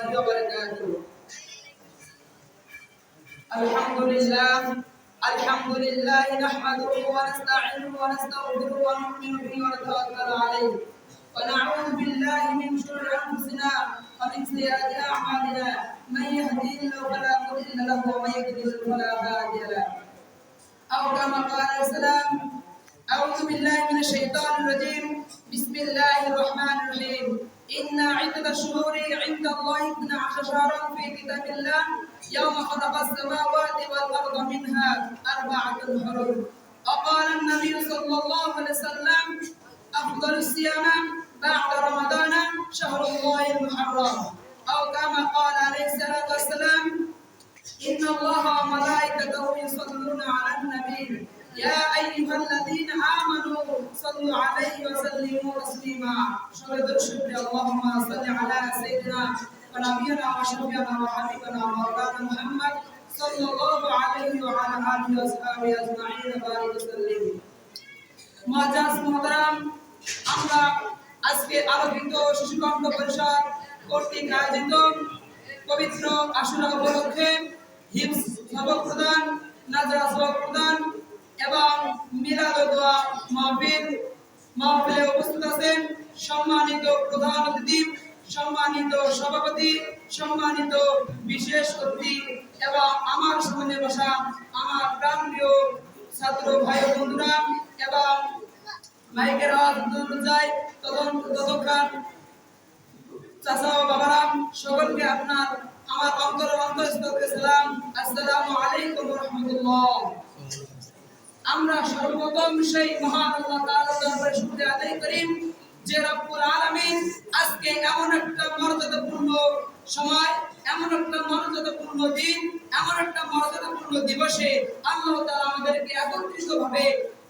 الله وبركاته. الحمد لله نحمده ونستعينه ونستغفره ونؤمن به ونتوكل عليه ونعوذ بالله من شرور انفسنا ومن سيئات اعمالنا من يهديه الله فلا مضل له ومن يضلل فلا هادي له. او كما قال السلام. أعوذ بالله من الشيطان الرجيم. بسم الله الرحمن الرحيم. إن عدة الشهور عند الله 12 شهرا في كتاب الله يوم خلق السماوات والأرض منها 4 حرم. وقال النبي صلى الله عليه وسلم أفضل الصيام بعد رمضان شهر الله المحرم. أو كما قال عليه الصلاة والسلام إن الله وملائكته يصلون على النبي يا أيها الذين آمنوا صلوا عليه وسلموا تسليما. اللهم صل على سيدنا ونبينا وشفيعنا وحبيبنا مولانا محمد صلى الله عليه وعلى آله وصحبه أجمعين وبارك وسلم. মুআজ্জাজ মুহতারাম, আমরা আজকে আলোকিত শিশুকণ্ঠ পরিষদ কর্তৃক আয়োজিত পবিত্র আশুরা উপলক্ষে হিফজ সবক প্রদান, নাজরা সবক প্রদান এবং মিলাদ ও দোয়া মাহফিলে উপস্থিত আছেন সম্মানিত প্রধান অতিথি, সম্মানিত সভাপতি, সম্মানিত বিশেষ অতিথি এবং আমার সামনে বসা আমার প্রাণপ্রিয় ছাত্র ভাই বন্ধুরা এবং মাইকের আওয়াজ দূর যায় ততক্ষণ চাচা ও বাবারা, সকলকে আপনার আমার অন্তরস্থল থেকে সালাম। আসসালামু আলাইকুম ওয়া রাহমাতুল্লাহ। আমরা সর্বপ্রথম সেই মহান আল্লাহ তাআলার দরবারে শুকরিয়া আদায় করি যে রব্বুল আলামিন আজকে এমন একটা মর্যাদাপূর্ণ সময়, এমন একটা মর্যাদাপূর্ণ দিন, এমন একটা মর্যাদাপূর্ণ দিবসে আল্লাহ তাআলা আমাদেরকে একত্রিতভাবে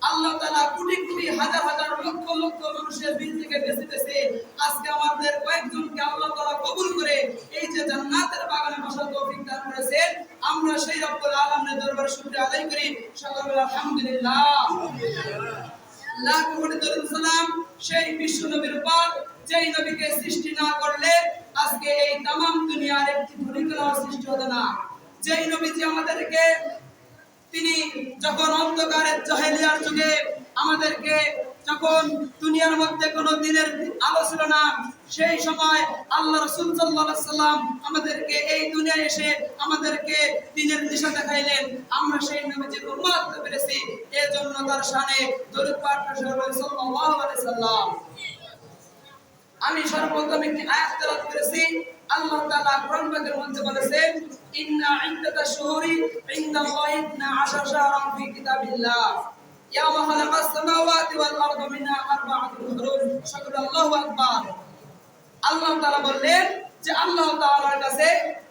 আল্লাহ তাআলা কোটি কোটি হাজার হাজার লক্ষ লক্ষ মানুষের দিল থেকে বেঁচে বেঁচে আজকে আমাদের কয়েকজনকে আল্লাহ তাআলা কবুল করে এই যে জান্নাতের বাগানে বসার তৌফিক দান করেছেন, আমরা সেই রব্বুল আলামিনের দরবারে শুকরিয়া আদায় করি। সকলে আলহামদুলিল্লাহ। লাখ কোটি দরুদ সালাম সেই বিশ্ব নবীর উপর, যেই নবীকে সৃষ্টি না করলে আজকে এই तमाम দুনিয়ার একটি ধূলিকণা সৃষ্টি হতো না। যেই নবীজি আমাদেরকে তিনি যখন অন্ধকারের জাহেলিয়ার যুগে আমাদেরকে যখন দুনিয়ার মধ্যে কোনো দিনের আলো ছিল না, সেই সময় আল্লাহ রাসূল সাল্লাল্লাহু আলাইহি সাল্লাম আমাদেরকে এই দুনিয়ায় এসে আমাদেরকে দ্বীনের দিশা দেখাইলেন। আমরা সেই নবীজির উম্মত হতে পেরেছি, এর জন্য তার শানে দরুদ পাঠ সাল্লাল্লাহু আলাইহি সাল্লাম। আমি সর্বপ্রথম একটি আয়াত তেলাওয়াত করেছি। আল্লাহ তাআলা কোরআন পাকের মধ্যে বলেছেন ইন্না ইদ্দাতাশ শুহুরি ইনদাল্লাহি 12 শাহরান ফি কিতাবিল্লাহ ইয়াওমা খালাকাস সামাওয়াতি ওয়াল আরদা মিনহা 4 হুরুম। আল্লাহু আকবার। আল্লাহ তাআলা বললেন যে আল্লাহ তাআলার কাছে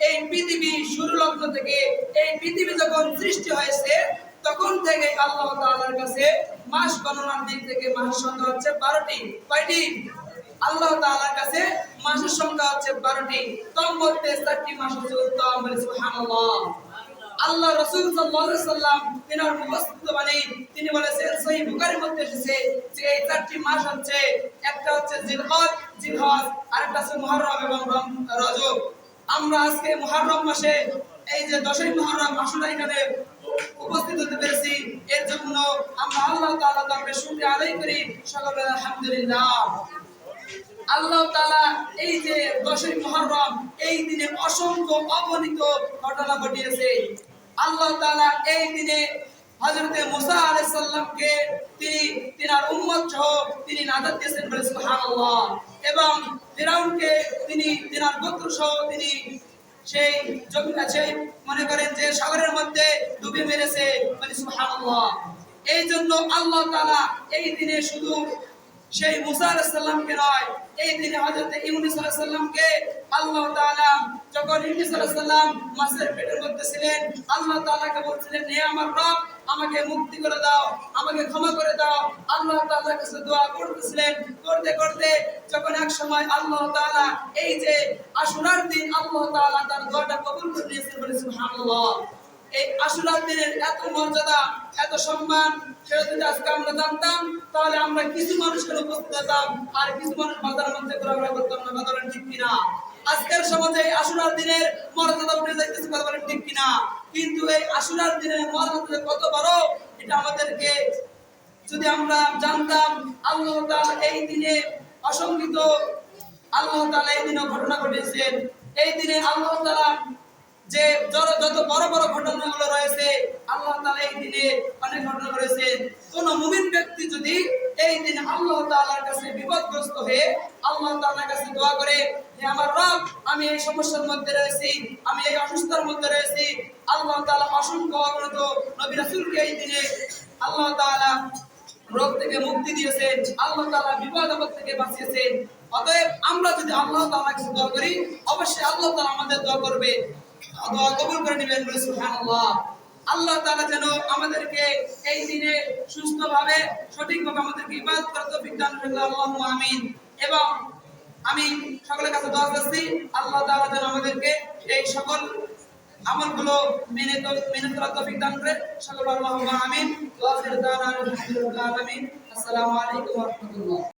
এই পৃথিবী শুরু লগ্ন থেকে, এই পৃথিবী যখন সৃষ্টি হয়েছে তখন থেকে আল্লাহ তাআলার কাছে মাস গণনার দিক থেকে মাস সংখ্যা হচ্ছে 12টি। কয়টি? আল্লাহ তাআলার কাছে মাসের সংখ্যা হচ্ছে 12টি। তার মধ্যে 4টি মাস হচ্ছে উত্তম। সুবহানাল্লাহ। আল্লাহ রাসূল সাল্লাল্লাহু আলাইহি সাল্লাম তিনার মুখস্থ বাণী তিনি বলেছেন, সহিহ বুখারীর মধ্যে এসেছে যে এই 4টি মাস হচ্ছে, একটা হচ্ছে জিলহজ, আরেকটা হচ্ছে মুহররম এবং রজব। আমরা আজকে মুহররম মাসে এই যে 10ই মুহররম আশুরা এখানে উপস্থিত হতে পেরেছি, এর জন্য আমরা আল্লাহ তাআলার দরবারে শুকরিয়া আদায় করি। সকলে আলহামদুলিল্লাহ। আল্লাহ তাআলা এই যে 10ই মুহররম এই দিনে অসংখ্য অগণিত ঘটনা ঘটিয়েছে। আল্লাহ তাআলা এই দিনে হযরত মুসা আলাইহিস সালামকে তিনার উম্মত সহ তিনি নাজাত দিয়েছেন, বলে সুবহানাল্লাহ। এবং ফিরাউনকে তিনি তিনার গোত্র সহ তিনি সেই মনে করেন যে সাগরের মধ্যে ডুবে মেরেছে, বলে সুবহানাল্লাহ। এই জন্য আল্লাহ তাআলা এই দিনে শুধু সেই মুসা আলাইহিস সালামকে নয়, এই দিনে হযরত ইউনূস আলাইহিস সালামকে আল্লাহ তাআলা যখন ইউনূস আলাইহিস সালাম মাছের পেটের মধ্যে ছিলেন, আল্লাহ তাআলাকে বলছিলেন, হে আমার রব, আমাকে মুক্তি করে দাও, আমাকে ক্ষমা করে দাও। আল্লাহ তাআলার কাছে দোয়া করতেছিলেন, করতে করতে যখন এক সময় আল্লাহ তাআলা এই যে আশুরার দিন আল্লাহ তাআলা তার দোয়াটা কবুল করে নিয়েছেন, বলে সুবহানাল্লাহ। এই আশুরার দিনের এত মর্যাদা, এত সম্মান, সেটা যদি আজকে আমরা জানতাম তাহলে আমরা কিছু মানুষকে উপস্থিত হতাম আর কিছু মানুষ বাজারের মধ্যে ঘোরাঘুরা করতাম না। বাজারের ঠিক কিনা? আজকের সমাজে আশুরার দিনের মর্যাদা উঠে যাইতেছে, কথা বলেন ঠিক কিনা? কিন্তু এই আশুরার দিনের মর্যাদা কত বড় এটা আমাদেরকে যদি আমরা জানতাম। আল্লাহ তাআলা এই দিনে অসংখ্য আল্লাহ তাআলা এই দিনে ঘটনা ঘটিয়েছেন। এই দিনে আল্লাহ তাআলা যে যত বড় বড় ঘটনাগুলো রয়েছে আল্লাহ তাআলা এই দিনে অনেক ঘটনা করেছেন। কোন মুমিন ব্যক্তি যদি এই দিনে আল্লাহ তাআলার কাছে বিপদগ্রস্ত হয়ে আল্লাহ তাআলার কাছে দোয়া করে, হে আমার রব, আমি এই সমস্যার মধ্যে রয়েছি, আমি এই অসুস্থতার মধ্যে রয়েছি, আল্লাহ তাআলা অসংখ্য অগণিত নবী রাসূলকে এই দিনে আল্লাহ তাআলা রোগ থেকে মুক্তি দিয়েছেন, আল্লাহ তাআলা বিপদ আপদ থেকে বাঁচিয়েছেন। অতএব আমরা যদি আল্লাহ তাআলার কাছে দোয়া করি, অবশ্যই আল্লাহ তাআলা আমাদের দোয়া করবে, দোয়া কবুল করে নেবেন। বলে সুবহানাল্লাহ। আল্লাহ তাআলা যেন আমাদেরকে এই দিনে সুস্থভাবে সঠিকভাবে আমাদেরকে ইবাদত করার তৌফিক দান করেন, আল্লাহুম্মা আমিন। এবং আমি সকলের কাছে দোয়া করছি আল্লাহ তাআলা যেন আমাদেরকে এই সকল আমলগুলো মেনে চলার তৌফিক দান করে। সকল আল্লাহুম্মা আমিন। ওয়া আখিরু দাওয়ানা আলহামদুলিল্লাহি রাব্বিল আলামিন। আসসালামু আলাইকুম ওয়া রাহমাতুল্লাহ।